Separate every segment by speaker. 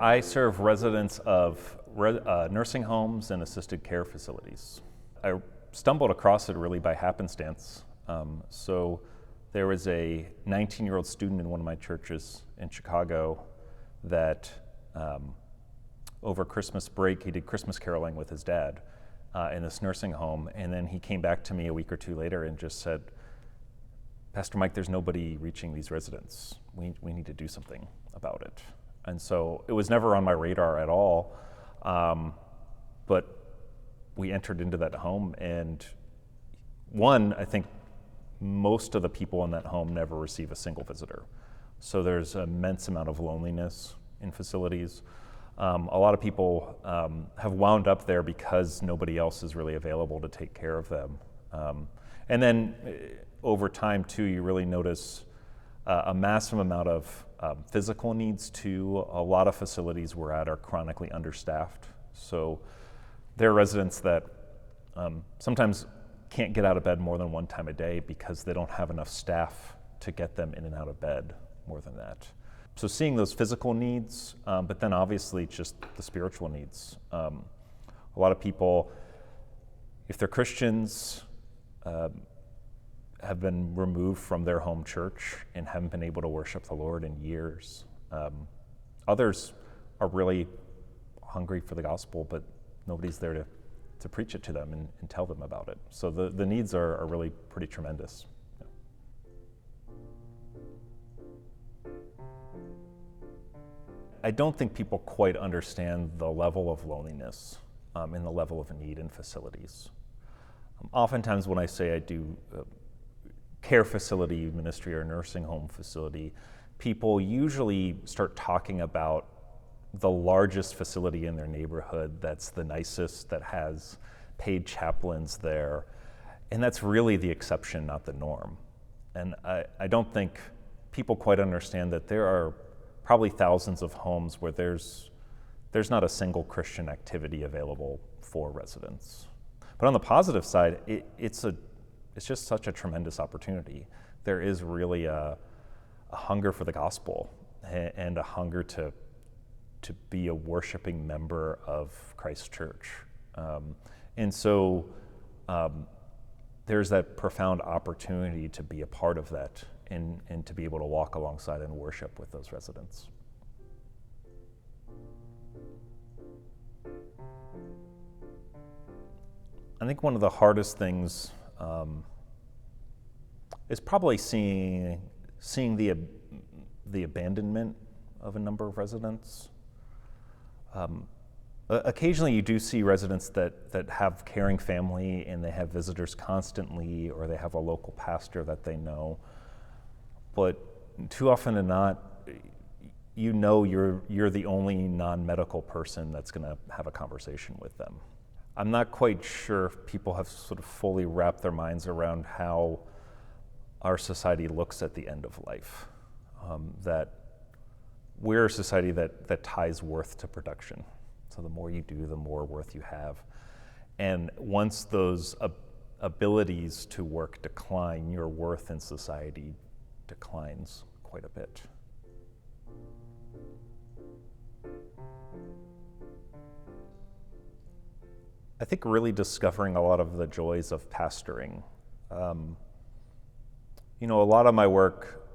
Speaker 1: I serve residents of nursing homes and assisted care facilities. I stumbled across it really by happenstance. So there was a 19-year-old student in one of my churches in Chicago that over Christmas break, he did Christmas caroling with his dad in this nursing home. And then he came back to me a week or two later and just said, "Pastor Mike, there's nobody reaching these residents. We need to do something about it." And so it was never on my radar at all. But we entered into that home, and I think most of the people in that home never receive a single visitor. So there's an immense amount of loneliness in facilities. A lot of people have wound up there because nobody else is really available to take care of them. And then over time too, you really notice a massive amount of physical needs too. A lot of facilities we're at are chronically understaffed. So there are residents that sometimes can't get out of bed more than one time a day because they don't have enough staff to get them in and out of bed more than that. So seeing those physical needs, but then obviously just the spiritual needs. A lot of people, if they're Christians, have been removed from their home church and haven't been able to worship the Lord in years. Others are really hungry for the gospel, but nobody's there to preach it to them and tell them about it. So the needs are really pretty tremendous. I don't think people quite understand the level of loneliness and the level of need in facilities. Oftentimes when I say I do care facility ministry or nursing home facility, people usually start talking about the largest facility in their neighborhood that's the nicest, that has paid chaplains there. And that's really the exception, not the norm. And I don't think people quite understand that there are probably thousands of homes where there's not a single Christian activity available for residents. But on the positive side, it's just such a tremendous opportunity. There is really a hunger for the gospel and a hunger to be a worshiping member of Christ's church. And so there's that profound opportunity to be a part of that and to be able to walk alongside and worship with those residents. I think one of the hardest things is probably seeing the abandonment of a number of residents. Occasionally you do see residents that have caring family and they have visitors constantly, or they have a local pastor that they know. But too often than not, you're the only non-medical person that's going to have a conversation with them. I'm not quite sure if people have sort of fully wrapped their minds around how our society looks at the end of life. That we're a society that ties worth to production. So the more you do, the more worth you have. And once those abilities to work decline, your worth in society declines quite a bit. I think really discovering a lot of the joys of pastoring. A lot of my work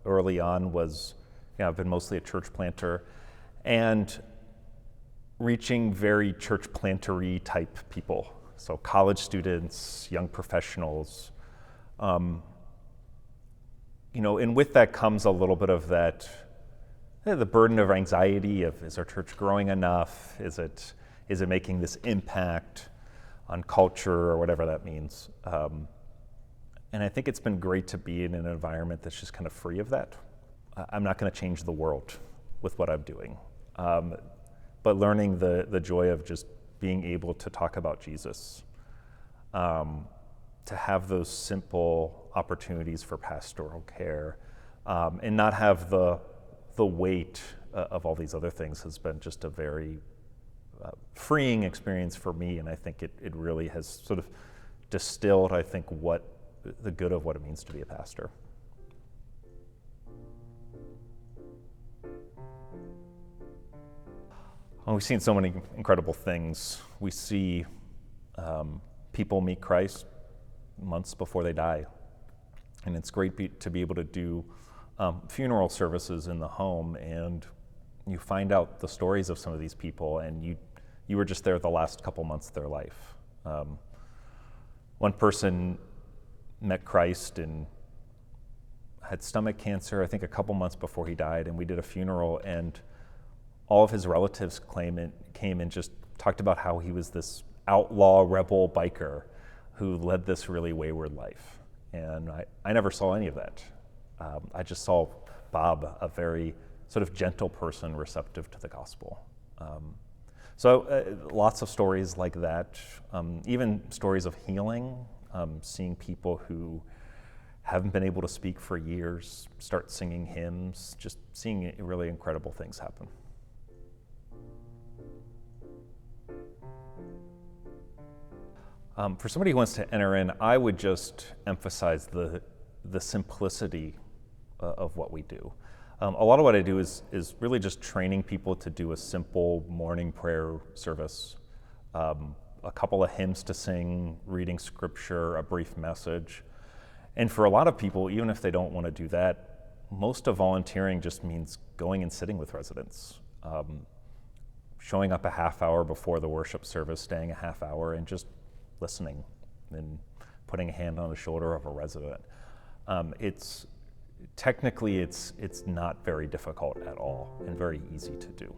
Speaker 1: early on was, I've been mostly a church planter, and reaching very church plantery type people. So college students, young professionals, and with that comes a little bit of that, the burden of anxiety of, is our church growing enough? Is it making this impact on culture or whatever that means? And I think it's been great to be in an environment that's just kind of free of that. I'm not going to change the world with what I'm doing, but learning the joy of just being able to talk about Jesus, to have those simple opportunities for pastoral care, and not have the weight of all these other things has been just a very freeing experience for me, and I think it really has sort of distilled, I think, the good of what it means to be a pastor. we've seen so many incredible things. We see people meet Christ months before they die. And it's great to be able to do funeral services in the home, and you find out the stories of some of these people, and you were just there the last couple months of their life. One person met Christ and had stomach cancer, I think a couple months before he died, and we did a funeral, and all of his relatives came and just talked about how he was this outlaw rebel biker who led this really wayward life. And I never saw any of that. I just saw Bob, a very sort of gentle person, receptive to the gospel. So lots of stories like that, even stories of healing, seeing people who haven't been able to speak for years start singing hymns, just seeing really incredible things happen. For somebody who wants to enter in, I would just emphasize the simplicity of what we do. A lot of what I do is really just training people to do a simple morning prayer service, a couple of hymns to sing, reading scripture, a brief message. And for a lot of people, even if they don't want to do that, most of volunteering just means going and sitting with residents, showing up a half hour before the worship service, staying a half hour, and just listening and putting a hand on the shoulder of a resident. It's technically not very difficult at all and very easy to do.